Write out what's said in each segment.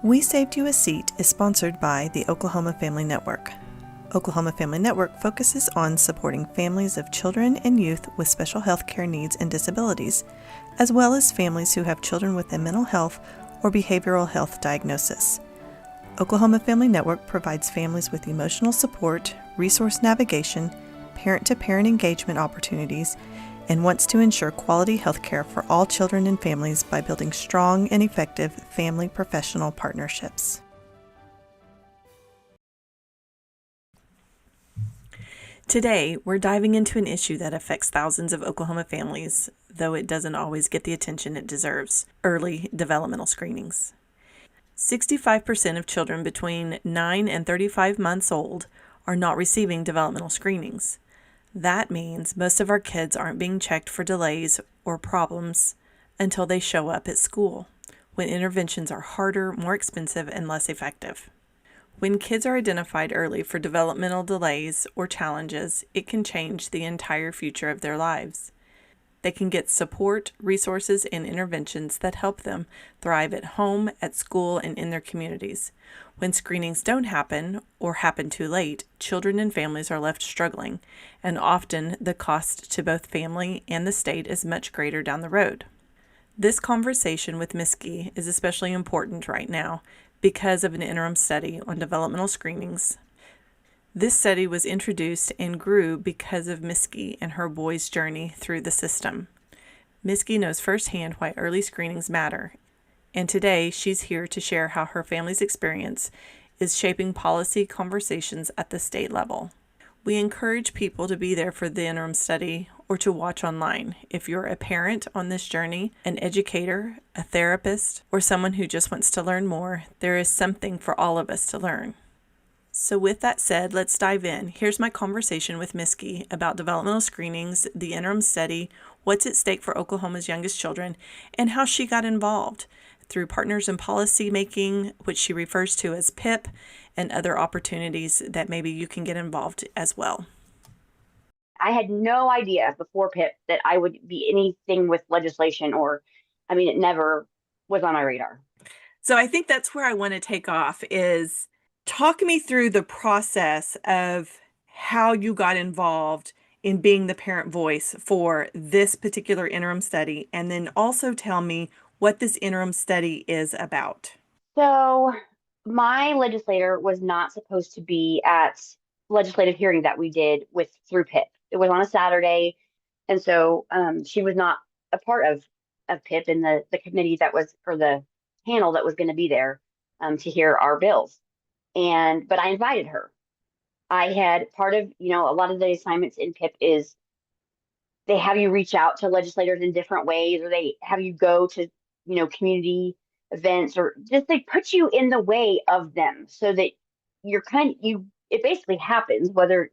We Saved You a Seat is sponsored by the Oklahoma Family Network. Oklahoma Family Network focuses on supporting families of children and youth with special health care needs and disabilities, as well as families who have children with a mental health or behavioral health diagnosis. Oklahoma Family Network provides families with emotional support, resource navigation, parent-to-parent engagement opportunities, and wants to ensure quality health care for all children and families by building strong and effective family professional partnerships. Today, we're diving into an issue that affects thousands of Oklahoma families, though it doesn't always get the attention it deserves: early developmental screenings. 65% of children between 9 and 35 months old are not receiving developmental screenings. That means most of our kids aren't being checked for delays or problems until they show up at school, when interventions are harder, more expensive, and less effective. When kids are identified early for developmental delays or challenges, it can change the entire future of their lives. They can get support, resources, and interventions that help them thrive at home, at school, and in their communities. When screenings don't happen or happen too late, children and families are left struggling, and often the cost to both family and the state is much greater down the road. This conversation with Meske is especially important right now because of an interim study on developmental screenings. This study was introduced and grew because of Meske and her boy's journey through the system. Meske knows firsthand why early screenings matter, and today she's here to share how her family's experience is shaping policy conversations at the state level. We encourage people to be there for the interim study or to watch online. If you're a parent on this journey, an educator, a therapist, or someone who just wants to learn more, there is something for all of us to learn. So with that said, let's dive in. Here's my conversation with Meske about developmental screenings, the interim study, what's at stake for Oklahoma's youngest children, and how she got involved through Partners in Policy Making, which she refers to as PIP, and other opportunities that maybe you can get involved as well. I had no idea before PIP that I would be anything with legislation it never was on my radar. So I think that's where I want to take off is talk me through the process of how you got involved in being the parent voice for this particular interim study, and then also tell me what this interim study is about. So my legislator was not supposed to be at legislative hearing that we did through PIP. It was on a Saturday, and so she was not a part of PIP in the committee that was, or the panel that was going to be there to hear our bills. But I invited her. I had part of, a lot of the assignments in PIP is they have you reach out to legislators in different ways, or they have you go to, community events, or just they put you in the way of them so that it basically happens whether,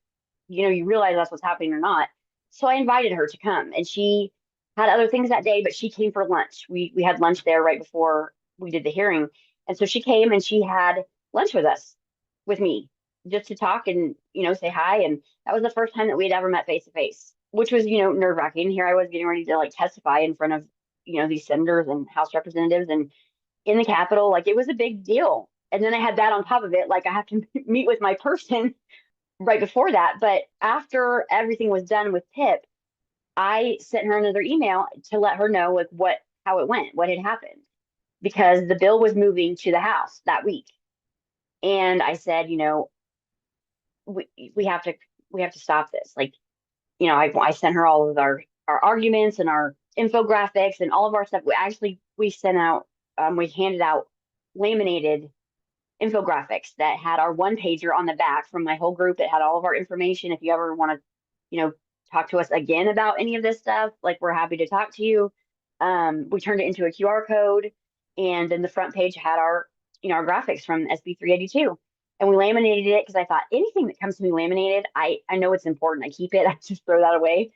you realize that's what's happening or not. So I invited her to come, and she had other things that day, but she came for lunch. We had lunch there right before we did the hearing. And so she came and she had lunch with me, just to talk and, say hi. And that was the first time that we had ever met face to face, which was, nerve wracking. Here I was getting ready to testify in front of, these senators and House representatives and in the Capitol. It was a big deal. And then I had that on top of it. I have to meet with my person right before that. But after everything was done with PIP, I sent her another email to let her know how it went, what had happened, because the bill was moving to the House that week. And I said, we have to stop this. I sent her all of our arguments and our infographics and all of our stuff. We sent out, we handed out laminated infographics that had our one pager on the back from my whole group. It had all of our information. If you ever want to, talk to us again about any of this stuff, we're happy to talk to you. We turned it into a QR code, and then the front page had our graphics from SB 382. And we laminated it because I thought anything that comes to me laminated, I know it's important. I keep it. I just throw that away.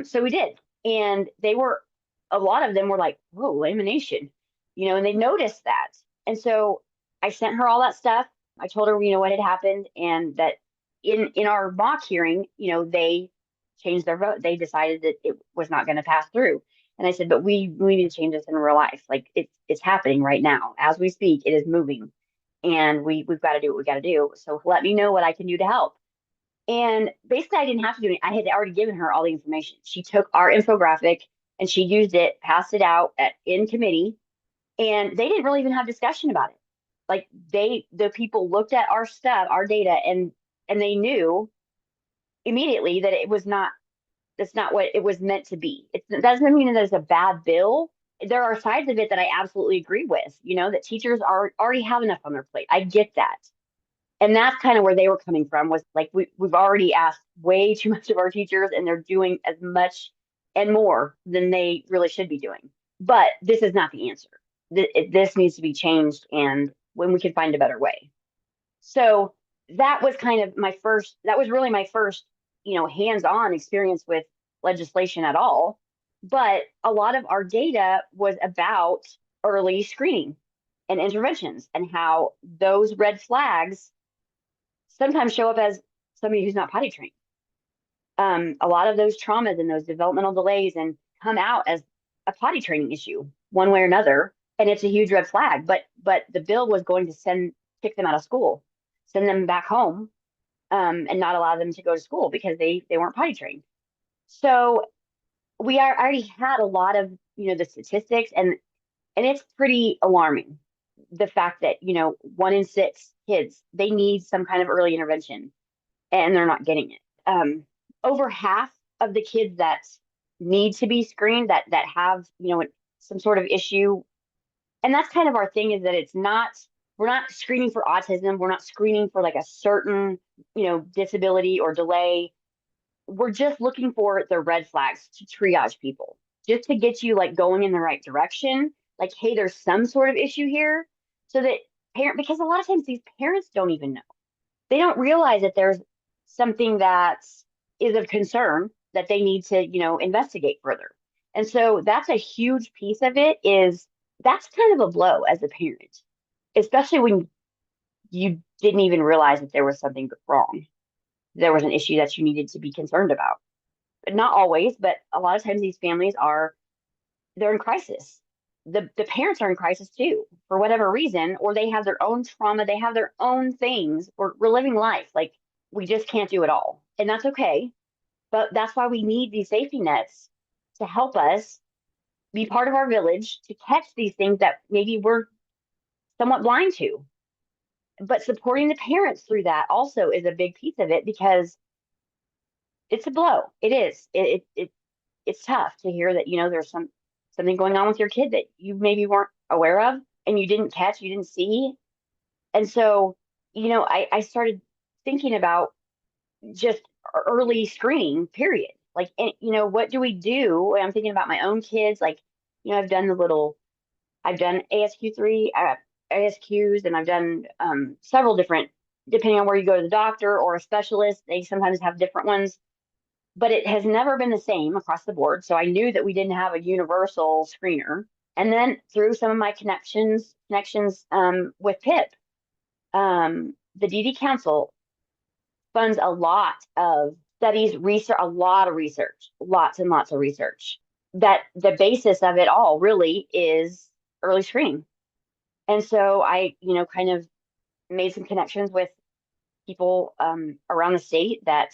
So we did. And a lot of them were like, whoa, lamination, and they noticed that. And so I sent her all that stuff. I told her, what had happened, and that in our mock hearing, they changed their vote. They decided that it was not going to pass through. And I said, but we need to change this in real life. Like it's happening right now. As we speak, it is moving. And we've got to do what we got to do. So let me know what I can do to help. And basically I didn't have to do it. I had already given her all the information. She took our infographic and she used it, passed it out in committee, and they didn't really even have discussion about it. Like the people looked at our stuff, our data, and they knew immediately that it was not, that's not what it was meant to be. It doesn't mean that it's a bad bill. There are sides of it that I absolutely agree with, that teachers are already have enough on their plate. I get that. And that's kind of where they were coming from, was like, we've already asked way too much of our teachers and they're doing as much and more than they really should be doing. But this is not the answer. This needs to be changed, and when we can find a better way. So that was kind of that was really my first, hands-on experience with legislation at all. But a lot of our data was about early screening and interventions, and how those red flags sometimes show up as somebody who's not potty trained. A lot of those traumas and those developmental delays and come out as a potty training issue one way or another, and it's a huge red flag. But the bill was going to kick them out of school, send them back home, and not allow them to go to school because they weren't potty trained. So already had a lot of the statistics, and it's pretty alarming, the fact that 1 in 6 kids, they need some kind of early intervention and they're not getting it. Over half of the kids that need to be screened, that have some sort of issue, and that's kind of our thing, is that we're not screening for autism, we're not screening for like a certain disability or delay. We're just looking for the red flags to triage people, just to get you like going in the right direction. Like, hey, there's some sort of issue here, so that because a lot of times these parents don't even know. They don't realize that there's something that is of concern that they need to, investigate further. And so that's a huge piece of it. Is That's kind of a blow as a parent, especially when you didn't even realize that there was something wrong. There was an issue that you needed to be concerned about. But not always, but a lot of times these families they're in crisis. The parents are in crisis too, for whatever reason, or they have their own trauma, they have their own things. We're living life. Like, we just can't do it all. And that's okay. But that's why we need these safety nets to help us be part of our village, to catch these things that maybe we're somewhat blind to. But supporting the parents through that also is a big piece of it, because it's a blow. It is. It's tough to hear that, there's something going on with your kid that you maybe weren't aware of and you didn't catch, you didn't see. And so, I started thinking about just early screening, period. Like, what do we do? And I'm thinking about my own kids. Like, I've done ASQ3, ASQs, and I've done several different, depending on where you go to the doctor or a specialist, they sometimes have different ones, but it has never been the same across the board. So I knew that we didn't have a universal screener. And then through some of my connections with PIP, the DD Council funds a lot of studies, research, a lot of research, lots and lots of research. That the basis of it all really is early screening. And so I, kind of made some connections with people around the state, that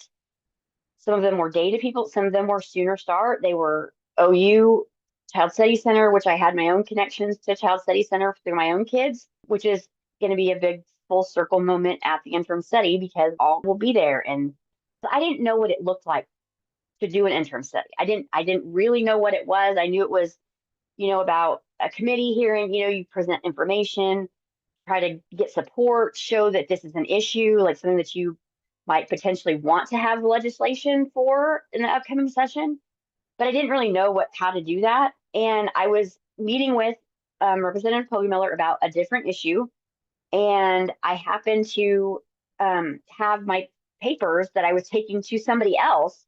some of them were data people, some of them were Sooner Start. They were OU Child Study Center, which I had my own connections to Child Study Center through my own kids, which is going to be a big full circle moment at the interim study, because all will be there. And I didn't know what it looked like to do an interim study. I didn't really know what it was. I knew it was, about a committee hearing, you present information, try to get support, show that this is an issue, like something that you might potentially want to have legislation for in the upcoming session. But I didn't really know how to do that. And I was meeting with Representative Miller about a different issue. And I happened to have my papers that I was taking to somebody else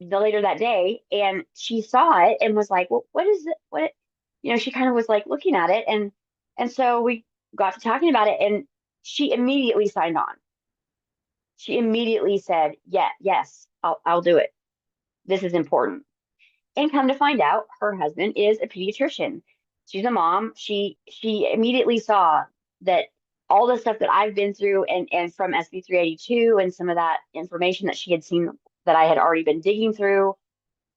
later that day. And she saw it and was like, well, what is it? She kind of was like looking at it. And so we got to talking about it, and she immediately signed on. She immediately said, yeah, yes, I'll do it. This is important. And come to find out, her husband is a pediatrician. She's a mom. She immediately saw that all the stuff that I've been through and from SB 382 and some of that information that she had seen that I had already been digging through,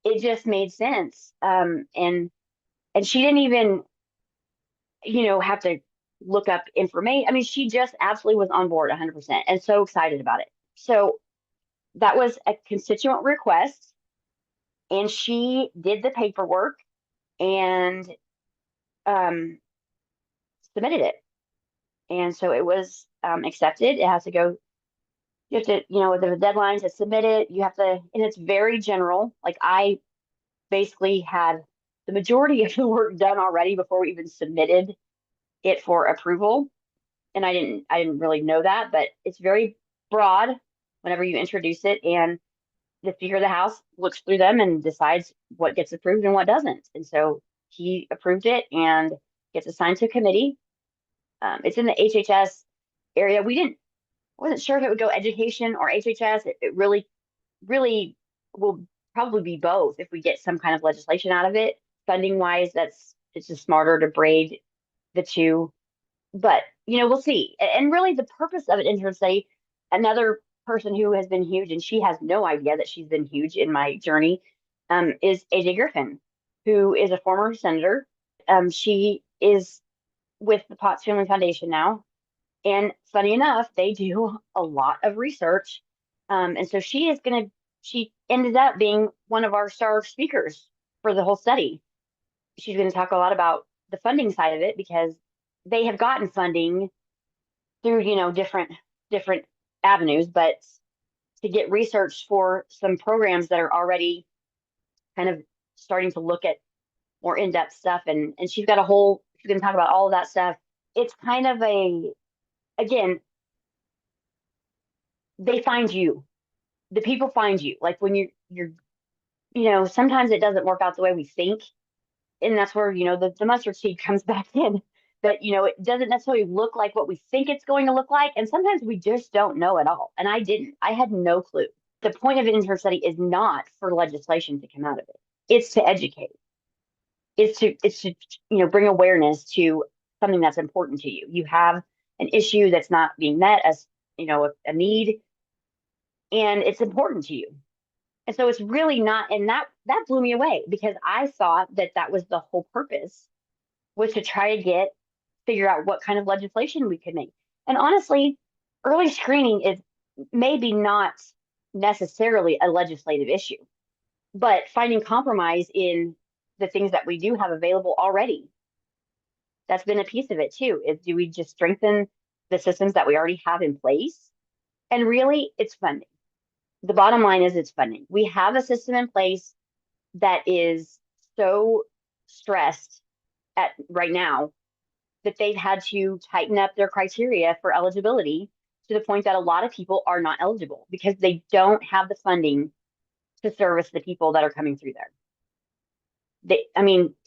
it just made sense. And she didn't even, have to look up information. I mean, she just absolutely was on board 100% and so excited about it. So that was a constituent request, and she did the paperwork and um, submitted it. And so it was accepted. It has to go, you have to, there's a deadline to submit it. You have to, and it's very general. Like I basically had the majority of the work done already before we even submitted it for approval. And I didn't really know that, but it's very broad whenever you introduce it. And the Speaker of the House looks through them and decides what gets approved and what doesn't. And so he approved it and gets assigned to a committee. It's in the HHS area. Wasn't sure if it would go education or HHS. It really, really will probably be both if we get some kind of legislation out of it. Funding wise, it's just smarter to braid the two. But we'll see. And really, the purpose of an interim study, another person who has been huge, and she has no idea that she's been huge in my journey, is AJ Griffin, who is a former senator. She is with the Potts Family Foundation now. And funny enough, they do a lot of research. And so she ended up being one of our star speakers for the whole study. She's going to talk a lot about the funding side of it because they have gotten funding through, different avenues, but to get research for some programs that are already kind of starting to look at more in-depth stuff. And she's going to talk about all of that stuff. It's kind of again, they find you. The people find you. Like when sometimes it doesn't work out the way we think. And that's where, the mustard seed comes back in. But, it doesn't necessarily look like what we think it's going to look like. And sometimes we just don't know at all. And I had no clue. The point of an intern study is not for legislation to come out of it. It's to educate. It's to bring awareness to something that's important to you. You have an issue that's not being met as, a need, and it's important to you. And so it's really not, and that blew me away because I thought that was the whole purpose, was to try to figure out what kind of legislation we could make. And honestly, early screening is maybe not necessarily a legislative issue, but finding compromise in the things that we do have available already. That's been a piece of it too. Do we just strengthen the systems that we already have in place? And really, it's funding. The bottom line is it's funding. We have a system in place that is so stressed at right now that they've had to tighten up their criteria for eligibility to the point that a lot of people are not eligible because they don't have the funding to service the people that are coming through there.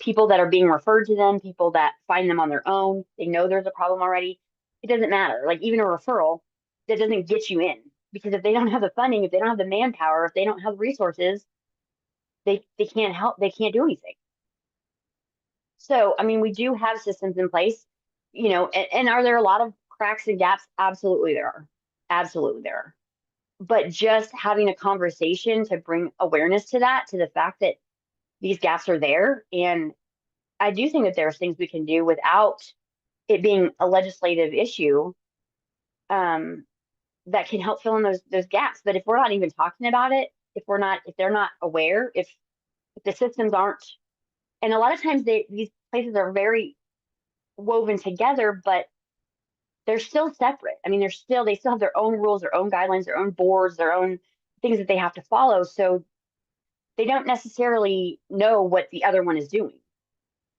People that are being referred to them, people that find them on their own, they know there's a problem already. It doesn't matter. Like even a referral, that doesn't get you in because if they don't have the funding, if they don't have the manpower, if they don't have the resources, they can't help, they can't do anything. So, we do have systems in place, and are there a lot of cracks and gaps? Absolutely there are. Absolutely there are. But just having a conversation to bring awareness to the fact that these gaps are there. And I do think that there's things we can do without it being a legislative issue that can help fill in those gaps. But if we're not even talking about it, if they're not aware, if the systems aren't, and a lot of times these places are very woven together, but they're still separate. They still have their own rules, their own guidelines, their own boards, their own things that they have to follow. So they don't necessarily know what the other one is doing.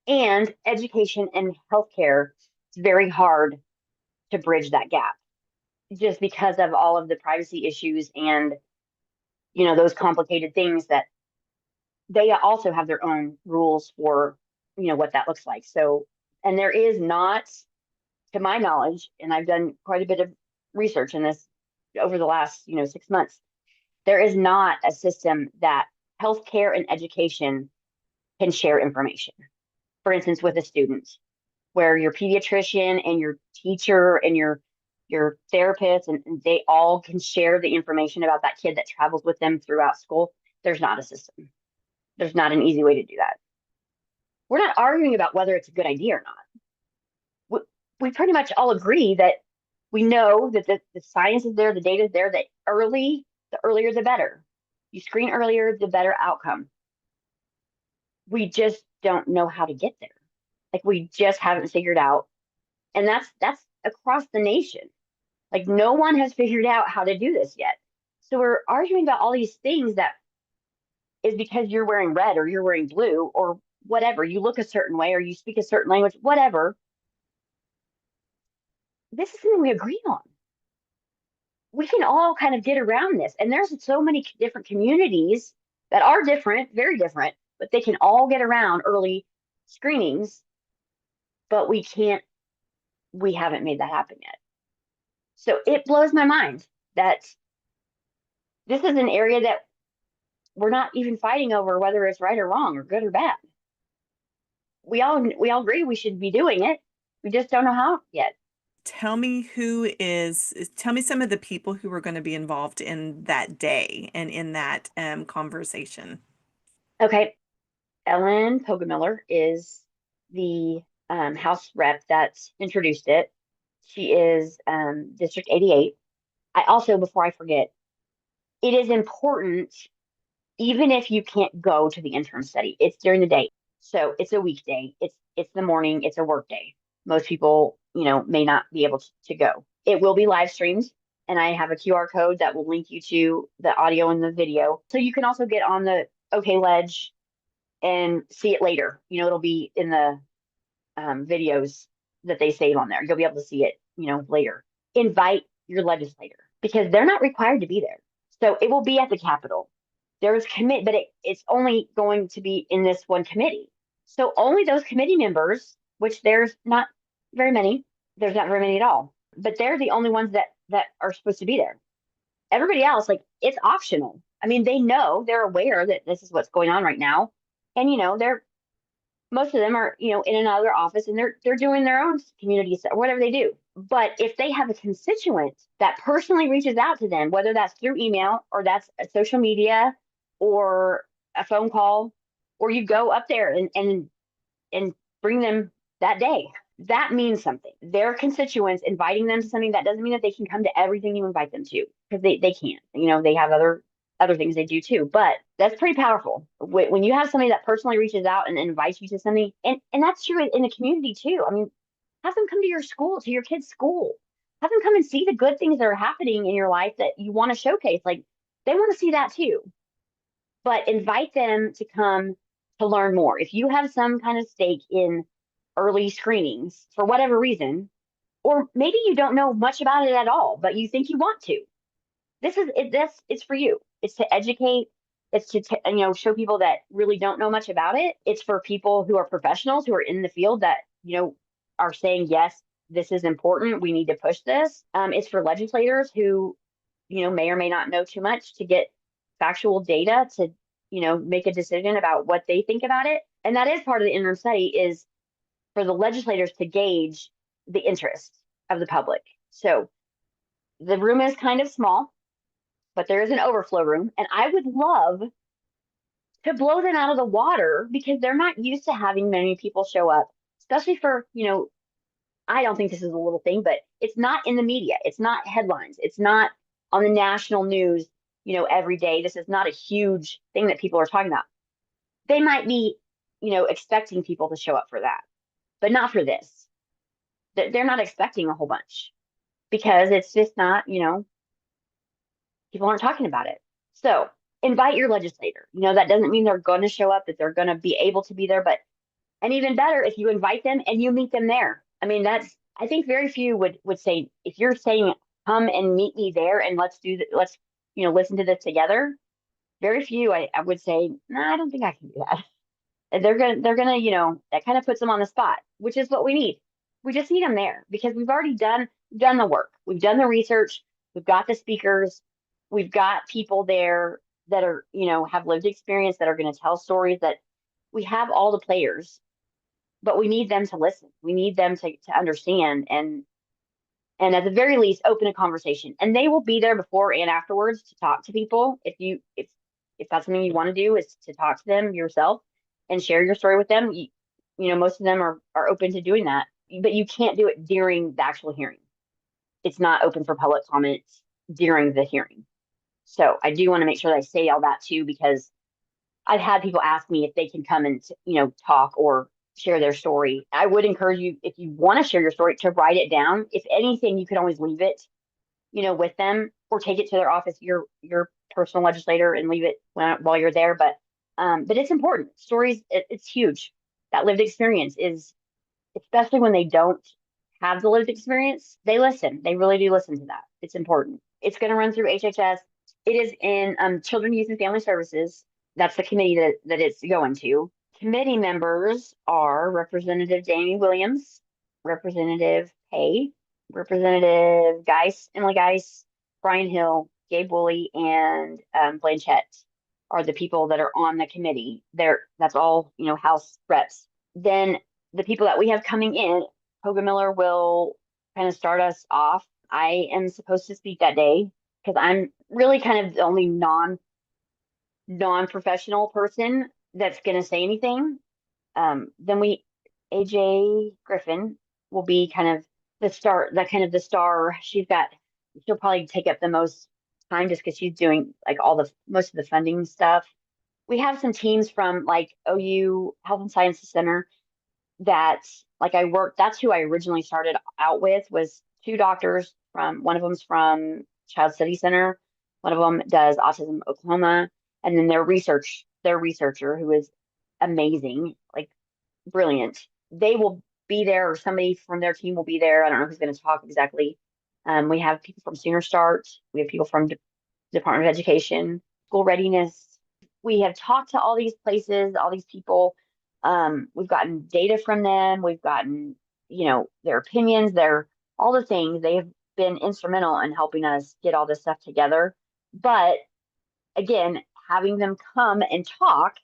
And education and healthcare, it's very hard to bridge that gap just because of all of the privacy issues and, those complicated things that they also have their own rules for, what that looks like. So, and there is not, to my knowledge, and I've done quite a bit of research in this over the last, 6 months, there is not a system that healthcare and education can share information. For instance, with a student, where your pediatrician and your teacher and your therapist and they all can share the information about that kid that travels with them throughout school. There's not a system. There's not an easy way to do that. We're not arguing about whether it's a good idea or not. We pretty much all agree that we know that the science is there, the data is there, that the earlier the better. You screen earlier, the better outcome. We just don't know how to get there. Like we just haven't figured out. And that's across the nation. Like no one has figured out how to do this yet. So we're arguing about all these things that is because you're wearing red or you're wearing blue or whatever. You look a certain way or you speak a certain language, whatever. This is something we agree on. We can all kind of get around this. And there's so many different communities that are different, very different, but they can all get around early screenings, but we haven't made that happen yet. So it blows my mind that this is an area that we're not even fighting over whether it's right or wrong or good or bad. We all agree we should be doing it. We just don't know how yet. Tell me some of the people who are going to be involved in that day and in that conversation. Okay, Ellen Pogamiller is the House rep that introduced it. She is District 88. I also, before I forget, it is important, even if you can't go to the interim study, it's during the day. So it's a weekday. It's the morning. It's a work day. Most people, may not be able to go. It will be live streamed, and I have a QR code that will link you to the audio and the video. So you can also get on the OK Ledge and see it later. It'll be in the videos that they save on there. You'll be able to see it, later. Invite your legislator because they're not required to be there. So it will be at the Capitol. There's but it's only going to be in this one committee. So only those committee members, which there's not very many, there's not very many at all, but they're the only ones that are supposed to be there. Everybody else, like it's optional. I mean, they're aware that this is what's going on right now. And they're most of them are, in another office and they're doing their own community stuff, whatever they do. But if they have a constituent that personally reaches out to them, whether that's through email or that's a social media or a phone call, or you go up there and bring them that day, that means something. Their constituents inviting them to something, that doesn't mean that they can come to everything you invite them to, because they can't. They have other things they do too, but that's pretty powerful when you have somebody that personally reaches out and invites you to something. And that's true in the community too. I mean, have them come to your school, to your kids' school. Have them come and see the good things that are happening in your life that you want to showcase. Like they want to see that too. But invite them to come to learn more. If you have some kind of stake in early screenings for whatever reason, or maybe you don't know much about it at all, but you think you want to, this is it. It's for you. It's to educate. It's to show people that really don't know much about it. It's for people who are professionals who are in the field that are saying yes, this is important. We need to push this. It's for legislators who may or may not know too much to get factual data to make a decision about what they think about it. And that is part of the interim study, is for the legislators to gauge the interest of the public. So the room is kind of small, but there is an overflow room. And I would love to blow them out of the water because they're not used to having many people show up, especially for, I don't think this is a little thing, but it's not in the media. It's not headlines. It's not on the national news, every day. This is not a huge thing that people are talking about. They might be, expecting people to show up for that, but not for this. They're not expecting a whole bunch because it's just not, people aren't talking about it. So invite your legislator. That doesn't mean they're going to show up, that they're going to be able to be there, and even better if you invite them and you meet them there. I mean, I think very few would say, if you're saying, come and meet me there and let's listen to this together. Very few, I would say, no, I don't think I can do that. And they're gonna, that kind of puts them on the spot, which is what we need. We just need them there because we've already done the work. We've done the research. We've got the speakers. We've got people there that are, have lived experience, that are going to tell stories that we have all the players, but we need them to listen. We need them to understand and at the very least open a conversation. And they will be there before and afterwards to talk to people. If that's something you want to do, is to talk to them yourself and share your story with them. Most of them are open to doing that, but you can't do it during the actual hearing. It's not open for public comments during the hearing. So I do want to make sure that I say all that too, because I've had people ask me if they can come and talk or share their story. I would encourage you, if you want to share your story, to write it down. If anything, you could always leave it, with them, or take it to their office, your personal legislator, and leave it while you're there. But it's important. Stories, it's huge. That lived experience is, especially when they don't have the lived experience, they listen. They really do listen to that. It's important. It's going to run through HHS. It is in Children, Youth, and Family Services. That's the committee that it's going to. Committee members are Representative Jamie Williams, Representative Hay, Representative Geis, Emily Geis, Brian Hill, Gabe Woolley, and Blanchette are the people that are on the committee. That's all, House reps. Then the people that we have coming in, Hoga Miller will kind of start us off. I am supposed to speak that day because I'm really kind of the only non-professional person that's going to say anything. Then AJ Griffin will be kind of the star. She'll probably take up the most time just because she's doing like most of the funding stuff. We have some teams from like OU Health and Sciences Center that that's who I originally started out with, was two doctors. One of them's from Child Study Center. One of them does Autism Oklahoma. And then their researcher, who is amazing, like brilliant. They will be there, or somebody from their team will be there. I don't know who's going to talk exactly. We have people from Sooner Start. We have people from Department of Education, school readiness. We have talked to all these places, all these people. We've gotten data from them. We've gotten, their opinions, all the things. They have been instrumental in helping us get all this stuff together. But again, having them come and talk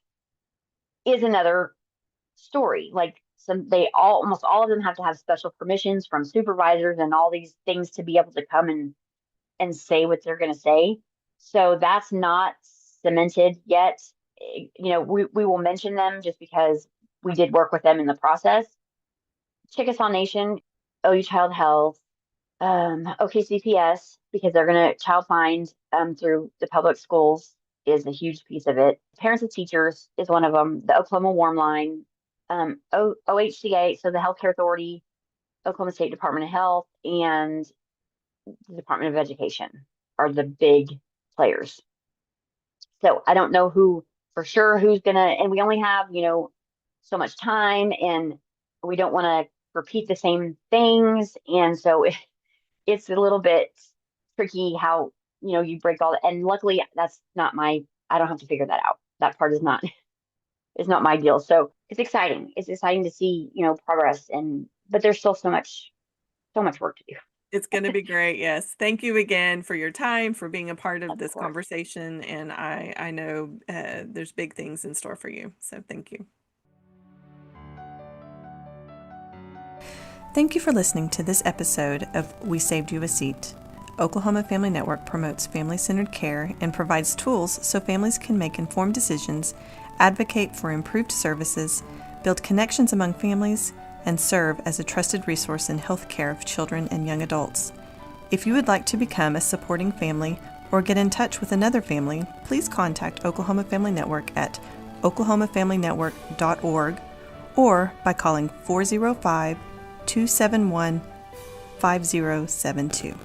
is another story. Like almost all of them have to have special permissions from supervisors and all these things to be able to come and say what they're going to say. So that's not cemented yet. We will mention them just because we did work with them in the process. Chickasaw Nation, OU Child Health, OKCPS, because they're going to child find through the public schools is a huge piece of it. Parents of Teachers is one of them. The Oklahoma Warm Line, OHCA, so the Healthcare Authority, Oklahoma State Department of Health, and the Department of Education are the big players. So I don't know who for sure who's gonna, and we only have, so much time, and we don't want to repeat the same things. And so it's a little bit tricky how, you break all that. And luckily that's not I don't have to figure that out. That part is not my deal. So it's exciting. It's exciting to see, progress, but there's still so much work to do. It's going to be great. Yes. Thank you again for your time, for being a part of Of this course. conversation. And I know there's big things in store for you. So thank you. Thank you for listening to this episode of We Saved You a Seat. Oklahoma Family Network promotes family-centered care and provides tools so families can make informed decisions, advocate for improved services, build connections among families, and serve as a trusted resource in health care of children and young adults. If you would like to become a supporting family or get in touch with another family, please contact Oklahoma Family Network at oklahomafamilynetwork.org or by calling 405-271-5072.